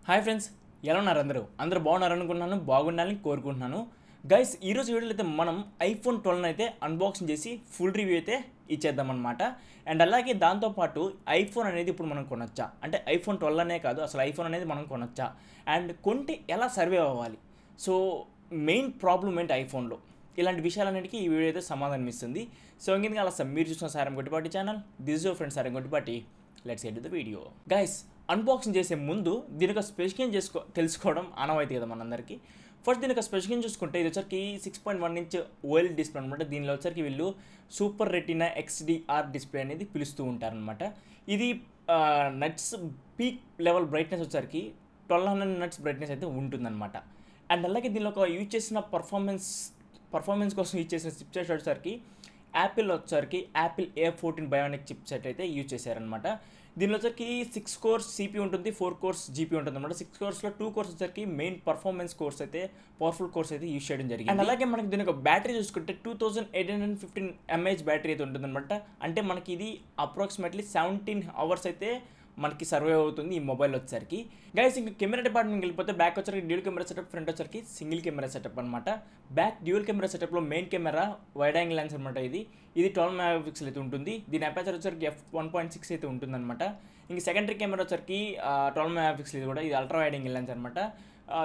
Hi friends, ఎలా ఉన్నారు అందరూ బాగున్నారనుకుంటున్నాను, బాగుండాలని కోరుకుంటున్నాను. గైస్, ఈరోజు వీడియోలో అయితే మనం ఐఫోన్ 12 అయితే అన్బాక్సింగ్ చేసి ఫుల్ రివ్యూ అయితే ఇచ్చేద్దాం అనమాట. అండ్ అలాగే దాంతోపాటు ఐఫోన్ అనేది ఇప్పుడు మనం కొనొచ్చా, అంటే ఐఫోన్ 12 అనే కాదు, అసలు ఐఫోన్ అనేది మనం కొనొచ్చా, అండ్ కొంటే ఎలా సర్వే అవ్వాలి, సో మెయిన్ ప్రాబ్లం ఏంటి ఐఫోన్లో, ఇలాంటి విషయాలన్నిటికీ ఈ వీడియో అయితే సమాధానం ఇస్తుంది. సో ఇంకెందుకు అలా మీరు చూసిన Sairam Gottipati channel, this your friend Sairam Gottipati. Let's get to the video. Guys, unboxing చేసే ముందు దీని యొక్క స్పెసిఫికేషన్ తెలుసుకోవడం ఆనవాయితీ కదా మనందరికీ. ఫస్ట్ దీని యొక్క స్పెసిఫికేషన్ చూసుకుంటే ఇది వచ్చరికి 6.1 ఇంచ్ ఓఎల్ డిస్ప్లే అనమాట. దీనిలో వచ్చరికి వీళ్ళు సూపర్ రెటీనా XDR డిస్ప్లే అనేది పిలుస్తూ ఉంటారనమాట. ఇది నట్స్ పీక్ లెవెల్ బ్రైట్నెస్ వచ్చరికి 1200 నట్స్ బ్రైట్నెస్ అయితే ఉంటుందన్నమాట. అండ్ అలాగే దీనిలో ఒక యూజ్ చేసిన పర్ఫార్మెన్స్ కోసం యూజ్ చేసిన చిప్ సెట్ వచ్చరికి Apple A14 bionic chip set అయితే యూజ్ చేశారనమాట. దీనిలో వచ్చరికి 6 కోర్స్ CPU ఉంటుంది, 4 కోర్స్ GPU ఉంటుంది అనమాట. 6 కోర్స్లో 2 కోర్స్ వచ్చరికి మెయిన్ పర్ఫార్మెన్స్ కోర్స్ అయితే, పవర్ఫుల్ కోర్స్ అయితే యూజ్ చేయడం జరిగింది. అండ్ అలాగే మనకి దీని యొక్క బ్యాటరీ చూసుకుంటే 2815 mAh బ్యాటరీ అయితే ఉంటుందన్నమాట. అంటే మనకి ఇది అప్రాక్సిమేట్లీ 17 hours అయితే మనకి సర్వే అవుతుంది ఈ మొబైల్ వచ్చరికి. గైస్, ఇంకా కెమెరా డిపార్ట్మెంట్కి వెళ్ళిపోతే బ్యాక్ వచ్చరికి డ్యూయల్ కెమెరా సెటప్, ఫ్రంట్ వచ్చరికి సింగిల్ కెమెరా సెటప్ అనమాట. బ్యాక్ డ్యూయల్ కెమెరా సెటప్లో main camera wide angle lens అనమాట. ఇది 12 MP అయితే ఉంటుంది. దీని అపేచర్ వచ్చరికి f1.6 అయితే ఉంటుందన్నమాట. ఇంక సెకండరీ కెమెరా వచ్చరికి 12 MP ఇది కూడా, ఇది అల్ట్రా వైడ్ యాంగిల్ లెన్స్ అనమాట.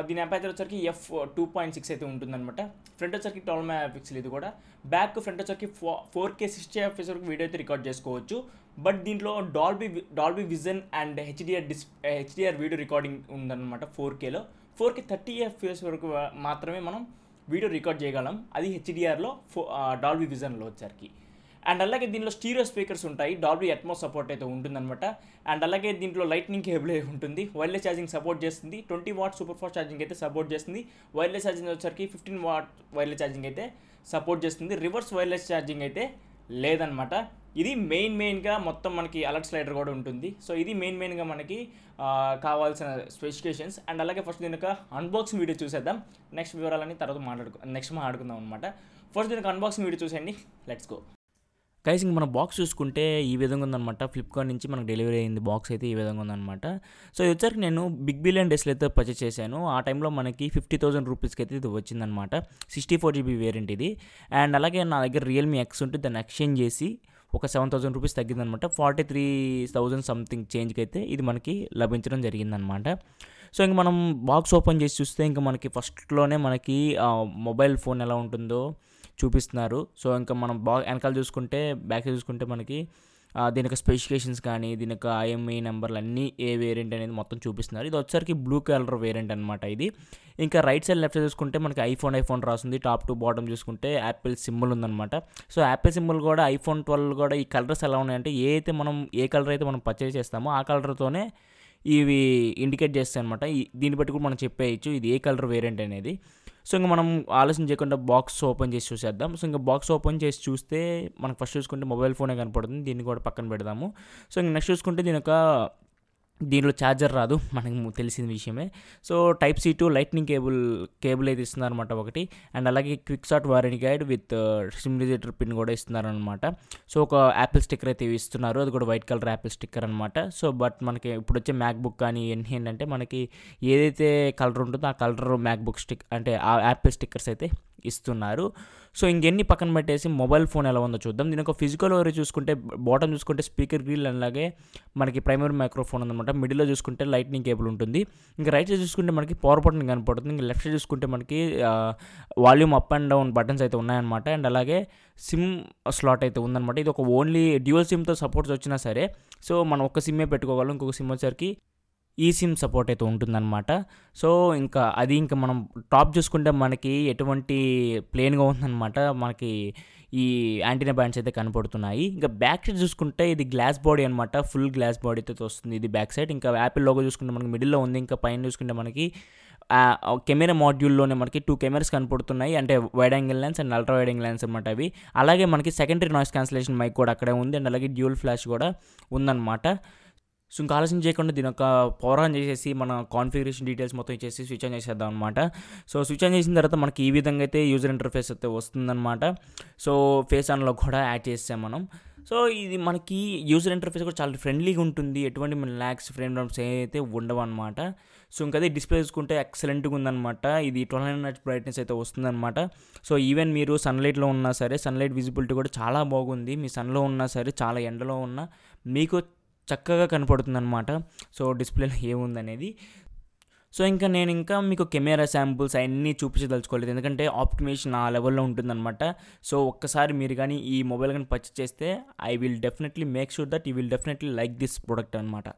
దీని అపేచర్ వచ్చరికి f2.6 అయితే ఉంటుందన్నమాట. ఫ్రంట్ వచ్చరికి 12 MP ఇది కూడా. బ్యాక్ ఫ్రంట్ వచ్చరికి 4K 60fps వరకు వీడియో అయితే రికార్డ్ చేసుకోవచ్చు. బట్ దీంట్లో Dolby vision and HDR video recording ఉందన్నమాట. 4Kలో 4K 30fps వరకు మాత్రమే మనం వీడియో రికార్డ్ చేయగలం, అది హెచ్డిఆర్లో డాల్బీ విజన్లో వచ్చరికి. అండ్ అలాగే దీనిలో స్టీరియో స్పీకర్స్ ఉంటాయి, డాల్బీ అట్మోస్ సపోర్ట్ అయితే ఉంటుందన్నమాట. అండ్ అలాగే దీంట్లో లైట్నింగ్ కేబుల్ ఉంటుంది, వైర్లెస్ ఛార్జింగ్ సపోర్ట్ చేస్తుంది, 20 వాట్ సూపర్ ఫాస్ట్ ఛార్జింగ్ అయితే సపోర్ట్ చేస్తుంది. వైర్లెస్ ఛార్జింగ్ వచ్చరికి 15 వాట్ వైర్లెస్ ఛార్జింగ్ అయితే సపోర్ట్ చేస్తుంది. రివర్స్ వైర్లెస్ ఛార్జింగ్ అయితే లేదనమాట. ఇది మెయిన్గా మొత్తం మనకి అలర్ట్ స్లైడర్ కూడా ఉంటుంది. సో ఇది మెయిన్గా మనకి కావాల్సిన స్పెసిఫికేషన్స్. అండ్ అలాగే ఫస్ట్ దీని యొక్క అన్బాక్సింగ్ వీడియో చూసేద్దాం, నెక్స్ట్ వివరాలని తర్వాత మాట్లాడుకుందాం అనమాట. ఫస్ట్ దీనికి అన్బాక్సింగ్ వీడియో చూసేయండి, లెట్స్ గో. గైస్, ఇంక మన బాక్స్ చూసుకుంటే ఈ విధంగా ఉందన్నమాట. ఫ్లిప్కార్ట్ నుంచి మనకు డెలివరీ అయింది బాక్స్ అయితే ఈ విధంగా ఉందన్నమాట. సో ఇది వచ్చరికి నేను బిగ్ బిలియన్ డేస్లో అయితే పర్చేస్ చేశాను. ఆ టైంలో మనకి 50,000 రూపీస్కి అయితే ఇది వచ్చిందనమాట. 64GB వేరియంట్ ఇది. అండ్ అలాగే నా దగ్గర రియల్మీ X ఉంటే దాన్ని ఎక్స్చేంజ్ చేసి ఒక 7,000 రూపీస్ తగ్గిందనమాట. 43,000 సంథింగ్ చేంజ్కి అయితే ఇది మనకి లభించడం జరిగిందనమాట. సో ఇంక మనం బాక్స్ ఓపెన్ చేసి చూస్తే ఇంకా మనకి ఫస్ట్లోనే మనకి మొబైల్ ఫోన్ ఎలా ఉంటుందో చూపిస్తున్నారు. సో ఇంకా మనం వెనకాల చూసుకుంటే, బ్యాక్ చూసుకుంటే మనకి దీని యొక్క స్పెసిఫికేషన్స్ కానీ, దీని యొక్క IMEI నెంబర్లు అన్నీ ఏ వేరియంట్ అనేది మొత్తం చూపిస్తున్నారు. ఇది వచ్చరికి బ్లూ కలర్ వేరియంట్ అనమాట ఇది. ఇంకా రైట్ సైడ్ లెఫ్ట్ సైడ్ చూసుకుంటే మనకి ఐఫోన్ రాస్తుంది. టాప్ టు బాటమ్ చూసుకుంటే యాపిల్ సింబల్ ఉందన్నమాట. సో యాపిల్ సింబల్ కూడా ఐఫోన్ 12 కూడా ఈ కలర్స్ ఎలా ఉన్నాయంటే, ఏ కలర్ అయితే మనం పర్చేస్ చేస్తామో ఆ కలర్తోనే ఇవి ఇండికేట్ చేస్తాయి అనమాట. దీన్ని బట్టి కూడా మనం చెప్పేయచ్చు ఇది ఏ కలర్ వేరియంట్ అనేది. సో ఇంకా మనం ఆలోచన చేయకుండా బాక్స్ ఓపెన్ చేసి చూసేద్దాం. సో ఇంకా బాక్స్ ఓపెన్ చేసి చూస్తే మనకు ఫస్ట్ చూసుకుంటే మొబైల్ ఫోనే కనపడుతుంది, దీన్ని కూడా పక్కన పెడదాము. సో ఇంక నెక్స్ట్ చూసుకుంటే దీనిలో ఛార్జర్ రాదు, మనకు తెలిసిన విషయమే. So Type-C to lightning cable అయితే ఇస్తున్నారనమాట ఒకటి. అండ్ అలాగే quick start warranty guide with SIM rejector pin కూడా ఇస్తున్నారనమాట. సో ఒక యాపిల్ స్టిక్కర్ అయితే ఇస్తున్నారు, అది కూడా వైట్ కలర్ యాపిల్ స్టిక్కర్ అనమాట. సో బట్ మనకి ఇప్పుడు వచ్చే మ్యాక్బుక్ కానీ ఏంటంటే మనకి ఏదైతే కలర్ ఉంటుందో ఆ కలర్ మ్యాక్బుక్ అంటే ఆ యాపిల్ స్టిక్కర్స్ అయితే ఇస్తున్నారు. సో ఇంకెన్ని పక్కన పెట్టేసి మొబైల్ ఫోన్ ఎలా ఉందో చూద్దాం. దీని ఒక ఫిజికల్ ఓవర్ చూసుకుంటే బాటమ్ చూసుకుంటే స్పీకర్ గ్రిల్, అలాగే మనకి ప్రైమరీ మైక్రోఫోన్ ఉందన్నమాట. మిడిల్లో చూసుకుంటే లైట్నింగ్ కేబుల్ ఉంటుంది. ఇంకా రైట్ సైడ్ చూసుకుంటే మనకి పవర్ బటన్ కనపడుతుంది. ఇంకా లెఫ్ట్ సైడ్ చూసుకుంటే మనకి volume up and down buttons అయితే ఉన్నాయన్నమాట. అండ్ అలాగే సిమ్ స్లాట్ అయితే ఉందన్నమాట. ఇది ఒక ఓన్లీ డ్యూయల్ సిమ్తో సపోర్ట్స్ వచ్చినా సరే, సో మనం ఒక సిమ్మే పెట్టుకోగలం, ఇంకొక సిమ్ వచ్చరికి ఈ సిమ్ సపోర్ట్ అయితే ఉంటుందన్నమాట. సో ఇంకా మనం టాప్ చూసుకుంటే మనకి ఎటువంటి ప్లెయిన్గా ఉందన్నమాట. మనకి ఈ యాంటీనా బ్యాండ్స్ అయితే కనపడుతున్నాయి. ఇంకా బ్యాక్ సైడ్ చూసుకుంటే ఇది గ్లాస్ బాడీ అనమాట, ఫుల్ గ్లాస్ బాడీ అయితే వస్తుంది ఇది బ్యాక్ సైడ్. ఇంకా యాపిల్ లోగో చూసుకుంటే మనకి మిడిల్లో ఉంది. ఇంకా పైన చూసుకుంటే మనకి కెమెరా మాడ్యూల్లోనే మనకి 2 కెమెరాస్ కనపడుతున్నాయి, అంటే wide angle lens and ultra wide angle lens అనమాట అవి. అలాగే మనకి సెకండరీ నాయిస్ క్యాన్సిలేషన్ మైక్ కూడా అక్కడే ఉంది. అండ్ అలాగే డ్యూయల్ ఫ్లాష్ కూడా ఉందన్నమాట. సో ఇంకా ఆలోచన చేయకుండా దీని యొక్క పవర్ ఆన్ చేసేసి మన కాన్ఫిగరేషన్ డీటెయిల్స్ మొత్తం ఇచ్చేసి స్విచ్ ఆన్ చేసేద్దాం అనమాట. సో స్విచ్ ఆన్ చేసిన తర్వాత మనకి ఈ విధంగా అయితే యూజర్ ఇంటర్ఫేస్ అయితే వస్తుందన్నమాట. సో ఫేస్ ఆన్లో కూడా యాడ్ చేసాం మనం. సో ఇది మనకి యూజర్ ఇంటర్ఫేస్ కూడా చాలా ఫ్రెండ్లీగా ఉంటుంది, ఎటువంటి మన ల్యాగ్స్ ఫ్రేమ్ డ్రాప్స్ అయితే ఉండవు అనమాట. సో ఇంకా అదే డిస్ప్లే చూసుకుంటే ఎక్సలెంట్గా ఉందన్నమాట. ఇది 1200 నట్స్ బ్రైట్నెస్ అయితే వస్తుందన్నమాట. సో ఈవెన్ మీరు సన్లైట్లో ఉన్నా సరే సన్లైట్ విజిబిలిటీ కూడా చాలా బాగుంది. మీ సన్లో ఉన్నా సరే చాలా ఎండలో ఉన్నా మీకు చక్కగా కనపడుతుందన్నమాట. సో డిస్ప్లేలో ఏముందనేది. సో ఇంకా మీకు కెమెరా శాంపుల్స్ అవన్నీ చూపించదలుచుకోలేదు, ఎందుకంటే ఆప్టిమేషన్ ఆ లెవెల్లో ఉంటుందన్నమాట. సో ఒక్కసారి మీరు కానీ ఈ మొబైల్ కానీ పర్చేస్ చేస్తే I will definitely make sure that you will definitely like this product అనమాట.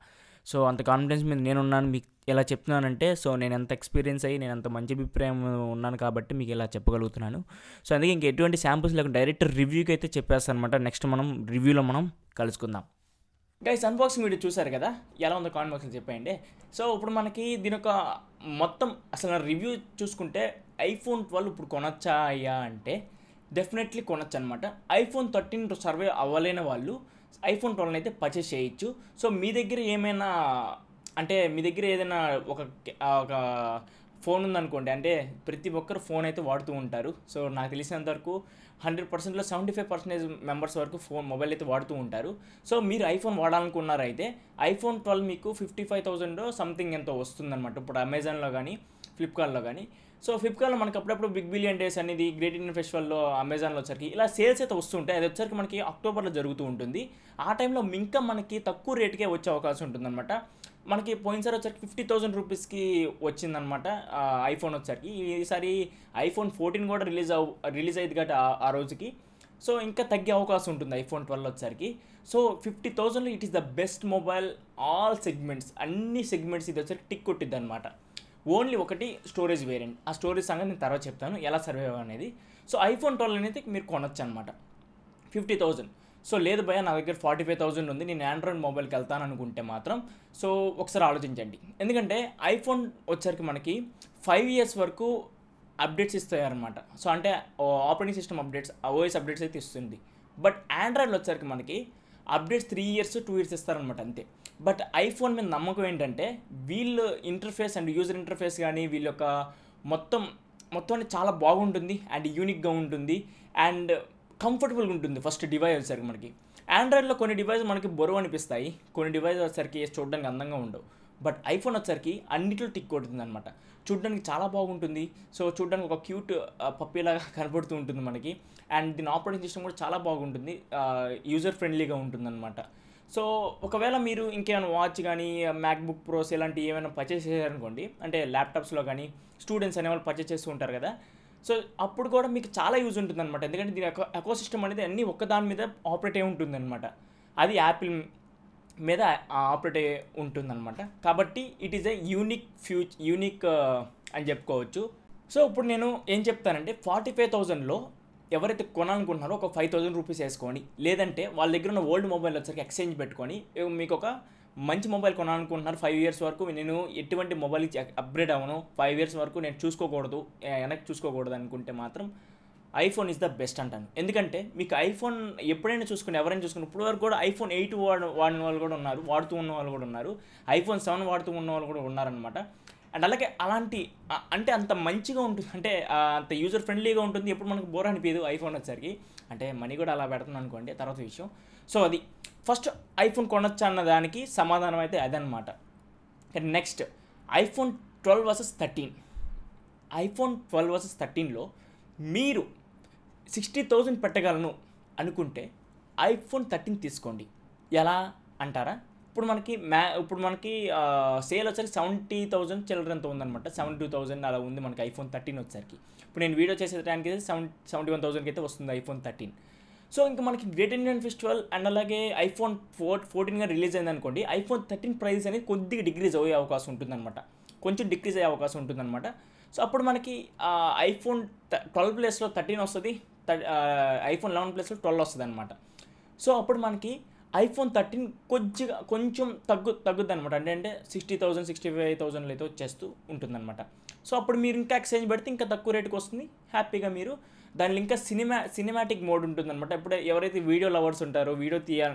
సో అంత కాన్ఫిడెన్స్ మీద నేనున్నాను. మీకు ఎలా చెప్తున్నానంటే, సో నేను ఎంత ఎక్స్పీరియన్స్ అయ్యి నేను అంత మంచి అభిప్రాయం ఉన్నాను కాబట్టి మీకు ఇలా చెప్పగలుగుతున్నాను. సో అందుకే ఇంక ఎటువంటి శాంపుల్స్ లేకుండా డైరెక్ట్ రివ్యూకి అయితే చెప్పేస్తాను అనమాట. నెక్స్ట్ మనం రివ్యూలో మనం కలుసుకుందాం. గైస్, అన్బాక్సింగ్ వీడియో చూసారు కదా, ఎలా ఉందో కామెంట్ బాక్స్లో చెప్పండి. సో ఇప్పుడు మనకి దీని ఒక మొత్తం అసలు రివ్యూ చూసుకుంటే ఐఫోన్ 12 ఇప్పుడు కొనొచ్చా అయ్యా అంటే డెఫినెట్లీ కొనొచ్చు అనమాట. ఐఫోన్ 13 సర్వే అవ్వలేని వాళ్ళు ఐఫోన్ 12 అయితే పర్చేస్ చేయొచ్చు. సో మీ దగ్గర ఏమైనా అంటే మీ దగ్గర ఏదైనా ఒక ఫోన్ ఉందనుకోండి, అంటే ప్రతి ఒక్కరు ఫోన్ అయితే వాడుతూ ఉంటారు. సో నాకు తెలిసినంతవరకు 100%లో 75% మెంబర్స్ వరకు మొబైల్ అయితే వాడుతూ ఉంటారు. సో మీరు ఐఫోన్ వాడాలనుకున్నారైతే ఐఫోన్ 12 మీకు 55,000 సంథింగ్ ఎంతో వస్తుందన్నమాట ఇప్పుడు అమెజాన్లో కానీ ఫ్లిప్కార్ట్లో కానీ. సో ఫ్లిప్కార్ట్లో మనకి అప్పుడప్పుడు బిగ్ బిలియన్ డేస్ అనేది గ్రేట్ ఇండియన్ ఫెస్టివల్లో అమెజాన్లో వచ్చరికి ఇలా సేల్స్ అయితే వస్తుంటాయి. అది వచ్చరికి మనకి అక్టోబర్లో జరుగుతూ ఉంటుంది. ఆ టైంలో ఇంకా మనకి తక్కువ రేటుకే వచ్చే అవకాశం ఉంటుందన్నమాట. మనకి పోయినసారి వచ్చరికి 50,000 రూపీస్కి వచ్చిందనమాట ఐఫోన్ వచ్చరికి. ఈసారి ఐఫోన్ 14 కూడా రిలీజ్ అయ్యింది కాబట్టి ఆ రోజుకి. సో ఇంకా తగ్గే అవకాశం ఉంటుంది ఐఫోన్ 12 వచ్చరికి. సో 50,000లో it is the best mobile all segments, అన్ని సెగ్మెంట్స్ ఇది వచ్చరికి టిక్ కొట్టిద్ది అనమాట. ఓన్లీ ఒకటి స్టోరేజ్ వేరియంట్, ఆ స్టోరేజ్ సంగతి నేను తర్వాత చెప్తాను ఎలా సర్వైవ్ అనేది. సో ఐఫోన్ 12 అనేది మీరు కొనొచ్చు అనమాట 50,000. సో లేదు భయ నా దగ్గర 45,000 ఉంది, నేను ఆండ్రాయిడ్ మొబైల్కి వెళ్తాను అనుకుంటే మాత్రం సో ఒకసారి ఆలోచించండి. ఎందుకంటే ఐఫోన్ వచ్చరికి మనకి 5 years వరకు అప్డేట్స్ ఇస్తాయన్నమాట. సో అంటే operating system updates, OS updates అయితే ఇస్తుంది. బట్ ఆండ్రాయిడ్లో వచ్చరికి మనకి అప్డేట్స్ 3 years 2 years ఇస్తారనమాట అంతే. బట్ ఐఫోన్ మీద నమ్మకం ఏంటంటే వీళ్ళు ఇంటర్ఫేస్ అండ్ యూజర్ ఇంటర్ఫేస్ కానీ వీళ్ళ యొక్క మొత్తం చాలా బాగుంటుంది అండ్ యూనిక్గా ఉంటుంది అండ్ కంఫర్టబుల్గా ఉంటుంది. ఫస్ట్ డివైస్ వచ్చేసరికి మనకి ఆండ్రాయిడ్లో కొన్ని డివైస్ మనకి బరువు అనిపిస్తాయి, కొన్ని డివైస్ వచ్చేసరికి చూడడానికి అందంగా ఉండవు. బట్ ఐఫోన్ వచ్చేసరికి అన్నిట్లో టిక్ కొడుతుంది అనమాట. చూడడానికి చాలా బాగుంటుంది. సో చూడడానికి ఒక క్యూట్ పప్పీలాగా కనపడుతూ ఉంటుంది మనకి. అండ్ దీని ఆపరేటింగ్ సిస్టమ్ కూడా చాలా బాగుంటుంది, యూజర్ ఫ్రెండ్లీగా ఉంటుంది అనమాట. సో ఒకవేళ మీరు ఇంకేమైనా వాచ్ కానీ మ్యాక్బుక్ ప్రోస్ ఇలాంటివి ఏమైనా పర్చేస్ చేశారనుకోండి, అంటే ల్యాప్టాప్స్లో కానీ స్టూడెంట్స్ అనేవాళ్ళు పర్చేస్ చేస్తూ ఉంటారు కదా, సో అప్పుడు కూడా మీకు చాలా యూజ్ ఉంటుంది అనమాట. ఎందుకంటే దీని ఎకోసిస్టమ్ అనేది అన్నీ ఒక్కదాని మీద ఆపరేట్ అయి ఉంటుంది అనమాట. అది యాపిల్ మీద ఆపరేట్ అయి ఉంటుందన్నమాట. కాబట్టి ఇట్ ఈస్ ఎ యూనిక్ అని చెప్పుకోవచ్చు. సో ఇప్పుడు నేను ఏం చెప్తానంటే 45,000లో ఎవరైతే కొనాలనుకుంటున్నారో ఒక 5,000 రూపీస్ వేసుకొని, లేదంటే వాళ్ళ దగ్గర ఉన్న ఓల్డ్ మొబైల్ వచ్చరికి ఎక్స్చేంజ్ పెట్టుకొని మీకు ఒక మంచి మొబైల్ కొనాలనుకుంటున్నారు 5 years వరకు నేను ఎటువంటి మొబైల్ అప్గ్రేడ్ అవ్వను, 5 years వరకు నేను వెనక్కి చూసుకోకూడదు అనుకుంటే మాత్రం ఐఫోన్ ఈజ్ ద బెస్ట్ అంటాను. ఎందుకంటే మీకు ఐఫోన్ ఎప్పుడైనా ఎవరైనా చూసుకుని ఇప్పుడు వరకు కూడా ఐఫోన్ 8 వాడిన వాళ్ళు కూడా ఉన్నారు, వాడుతూ ఉన్న వాళ్ళు కూడా ఉన్నారు, ఐఫోన్ 7 వాడుతూ ఉన్న వాళ్ళు కూడా ఉన్నారనమాట. అండ్ అలాగే అలాంటి అంటే అంత మంచిగా ఉంటుంది, అంటే అంత యూజర్ ఫ్రెండ్లీగా ఉంటుంది, ఎప్పుడు మనకు బోర్ అనిపించదు ఐఫోన్ వచ్చేసరికి. అంటే మనీ కూడా అలా పెడుతున్నాను అనుకోండి, తర్వాత విషయం. సో అది ఫస్ట్ ఐఫోన్ కొనొచ్చా అన్న దానికి సమాధానం అయితే అదనమాట. Next iPhone 12 versus 13. IPhone 12 versus 13లో మీరు 60,000 పెట్టగలను అనుకుంటే ఐఫోన్ 13 తీసుకోండి. ఎలా అంటారా? ఇప్పుడు మనకి సేల్ వచ్చేసరికి 70,000 చిల్లరంత ఉందన్నమాట. 72,000 అలా ఉంది మనకి ఐఫోన్ 13 వచ్చేసరికి. ఇప్పుడు నేను వీడియో చేసేదానికి 71,000కి అయితే వస్తుంది ఐఫోన్ 13. సో ఇంకా మనకి గ్రేట్ ఇండియన్ ఫెస్టివల్ అండ్ అలాగే ఐఫోన్ 14గా రిలీజ్ అయింది అనుకోండి, ఐఫోన్ 13 ప్రైస్ అనేది కొద్దిగా డిక్రీజ్ అయ్యే అవకాశం ఉంటుందన్నమాట, కొంచెం డిక్రీజ్ అయ్యే అవకాశం ఉంటుందన్నమాట. సో అప్పుడు మనకి ఐఫోన్ 12 ప్లేస్లో 13 వస్తుంది, ఐఫోన్ 11 ప్లేస్లో 12 వస్తుంది అనమాట. సో అప్పుడు మనకి ఐఫోన్ 13 కొంచెం తగ్గుద్ది అనమాట. అంటే 60,000 65,000 అయితే వచ్చేస్తూ ఉంటుందన్నమాట. సో అప్పుడు మీరు ఇంకా ఎక్స్చేంజ్ పెడితే ఇంకా తక్కువ రేటుకి వస్తుంది, హ్యాపీగా మీరు దానిలో ఇంకా సినిమాటిక్ మోడ్ ఉంటుందన్నమాట. ఇప్పుడు ఎవరైతే వీడియో లవర్స్ ఉంటారో,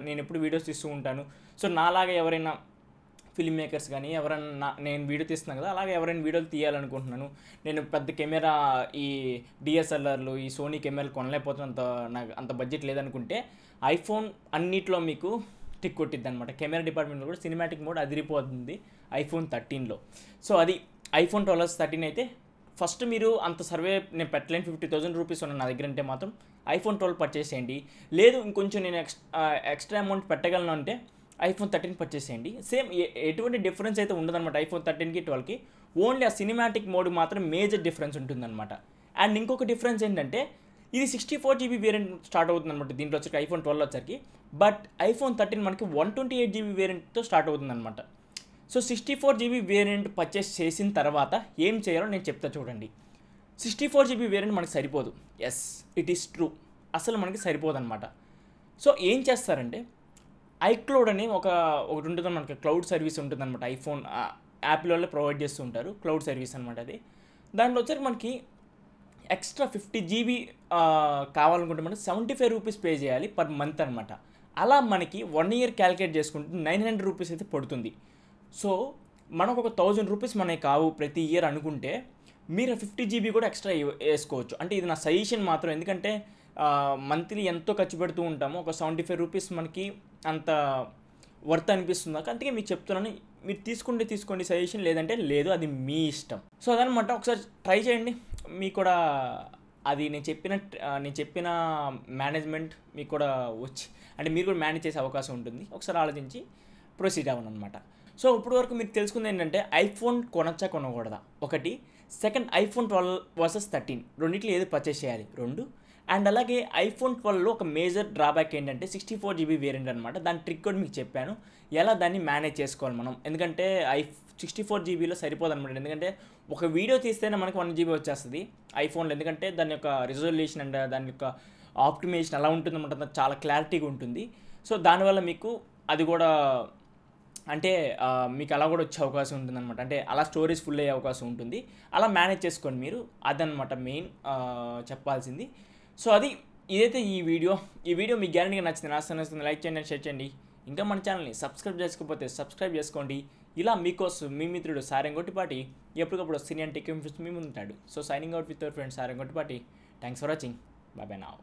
నేను ఎప్పుడు వీడియోస్ తీస్తూ ఉంటాను. సో నాలాగా ఎవరైనా ఫిల్మ్ మేకర్స్ కానీ ఎవరైనా, నేను వీడియో తీస్తున్నాను కదా, అలాగే ఎవరైనా వీడియోలు తీయాలనుకుంటున్నాను, నేను పెద్ద కెమెరా ఈ డిఎస్ఎల్ఆర్లు ఈ సోనీ కెమెరాలు కొనలేకపోతున్నంత నాకు అంత బడ్జెట్ లేదనుకుంటే ఐఫోన్ అన్నిట్లో మీకు స్టిక్ కొట్టిద్ది అనమాట. కెమెరా డిపార్ట్మెంట్లో కూడా సినిమాటిక్ మోడ్ అదిరిపోతుంది ఐఫోన్ 13లో. సో అది ఐఫోన్ 12 13 అయితే ఫస్ట్ మీరు అంత సర్వే నేను పెట్టలేను, 50,000 రూపీస్ ఉన్న నా దగ్గర అంటే మాత్రం ఐఫోన్ 12 పర్చేస్ చేయండి. లేదు ఇంకొంచెం నేను ఎక్స్ట్రా అమౌంట్ పెట్టగలను అంటే ఐఫోన్ 13 పర్చేస్ చేయండి. సేమ్ ఎటువంటి డిఫరెన్స్ అయితే ఉండదన్నమాట ఐఫోన్ 13కి 12కి. ఓన్లీ ఆ సినిమాటిక్ మోడ్ మాత్రం మేజర్ డిఫరెన్స్ ఉంటుందన్నమాట. అండ్ ఇంకొక డిఫరెన్స్ ఏంటంటే ఇది 64GB వేరియంట్ స్టార్ట్ అవుతుంది అనమాట దీంట్లో వచ్చరికి, ఐఫోన్ 12 వచ్చరికి. బట్ ఐఫోన్ 13 మనకి 128GB వేరియంట్తో స్టార్ట్ అవుతుంది అనమాట. సో 64GB వేరియంట్ పర్చేస్ చేసిన తర్వాత ఏం చేయాలో నేను చెప్తా చూడండి. 64GB వేరియంట్ మనకి సరిపోదు. ఎస్, ఇట్ ఈస్ ట్రూ, అసలు మనకి సరిపోదు అనమాట. సో ఏం చేస్తారంటే ఐక్లౌడ్ అని ఒకటి ఉంటుంది మనకి, క్లౌడ్ సర్వీస్ ఉంటుంది అనమాట. ఐఫోన్ యాపిల్ వాళ్ళే ప్రొవైడ్ చేస్తూ ఉంటారు క్లౌడ్ సర్వీస్ అనమాట అది. దాంట్లో వచ్చరికి మనకి ఎక్స్ట్రా 50GB కావాలనుకుంటే మనకి 75 రూపీస్ పే చేయాలి పర్ మంత్ అనమాట. అలా మనకి 1 ఇయర్ క్యాలిక్యులేట్ చేసుకుంటే 900 రూపీస్ అయితే పడుతుంది. సో మనకు ఒక 1000 రూపీస్ మనకి కావు ప్రతి ఇయర్ అనుకుంటే మీరు 50GB కూడా ఎక్స్ట్రా వేసుకోవచ్చు. అంటే ఇది నా సజెషన్ మాత్రం, ఎందుకంటే మంత్లీ ఎంతో ఖర్చు పెడుతూ ఉంటాము, ఒక 75 రూపీస్ మనకి అంత వర్త్ అనిపిస్తుంది నాకు. అందుకే మీకు చెప్తున్నాను, మీరు తీసుకోండి సజెషన్, లేదంటే లేదు, అది మీ ఇష్టం. సో అదనమాట, ఒకసారి ట్రై చేయండి. మీకు కూడా అది నేను చెప్పిన మేనేజ్మెంట్ మీకు కూడా వచ్చి అంటే మీరు కూడా మేనేజ్ చేసే అవకాశం ఉంటుంది. ఒకసారి ఆలోచించి ప్రొసీడ్ అవ్వను అనమాట. సో ఇప్పుడు వరకు మీకు తెలుసుకుంది ఏంటంటే ఐఫోన్ కొనచ్చా కొనకూడదా ఒకటి, సెకండ్ ఐఫోన్ 12 వర్సెస్ 13 రెండింటిలో ఏది పర్చేస్ చేయాలి 2, అండ్ అలాగే ఐఫోన్ 12లో ఒక మేజర్ డ్రాబ్యాక్ ఏంటంటే 64GB వేరియంట్ అనమాట. దాని ట్రిక్ కూడా మీకు చెప్పాను, ఎలా దాన్ని మేనేజ్ చేసుకోవాలి మనం. ఎందుకంటే 64GBలో సరిపోదు అనమాట. ఎందుకంటే ఒక వీడియో తీస్తేనే మనకి 1GB వచ్చేస్తుంది ఐఫోన్లో, ఎందుకంటే దాని యొక్క రిజల్యూషన్ అండ్ దాని యొక్క ఆప్టిమైజేషన్ అలా ఉంటుంది అనమాట, చాలా క్లారిటీగా ఉంటుంది. సో దానివల్ల మీకు అది కూడా అంటే మీకు అలా కూడా వచ్చే అవకాశం ఉంటుందన్నమాట. అంటే అలా స్టోరేజ్ ఫుల్ అయ్యే అవకాశం ఉంటుంది. అలా మేనేజ్ చేసుకోండి మీరు, అదనమాట మెయిన్ చెప్పాల్సింది. సో ఇదైతే ఈ వీడియో మీకు గ్యారెంటీగా నచ్చింది, లైక్ చేయండి, షేర్ చేయండి. ఇంకా మన ఛానల్ని సబ్స్క్రైబ్ చేసుకోకపోతే సబ్స్క్రైబ్ చేసుకోండి. ఇలా మీకోసం మీ మిత్రుడు సైరంగొట్టిపాటి ఎప్పటికప్పుడు సినీ అండ్ టెక్ ఇన్ఫోస్ మీ ముందు ఉంటాడు. So signing out with your friend Sairam Gottipati. Thanks for watching. Bye bye now.